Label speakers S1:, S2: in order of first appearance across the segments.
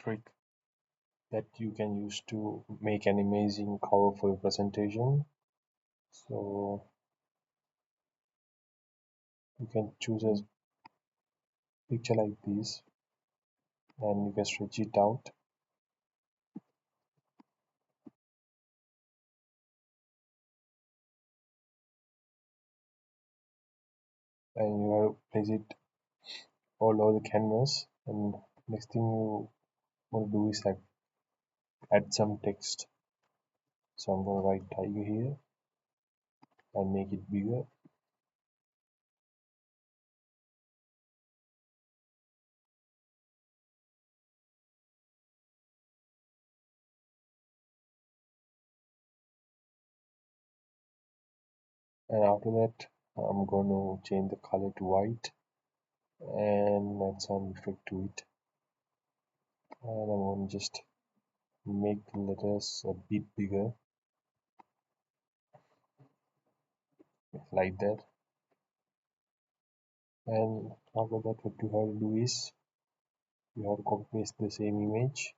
S1: trick that you can use to make an amazing cover for your presentation. So you can choose a picture like this and you can stretch it out and you have to place it all over the canvas. And next thing you want to do is add some text. So I'm going to write tiger here and make it bigger. And after that, I'm going to change the color to white and add some effect to it. And I'm going to just make the letters a bit bigger like that. And after that, what you have to do is you have to copy paste the same image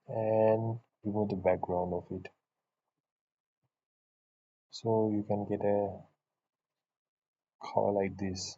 S1: and remove the background of it. So you can get a cover like this.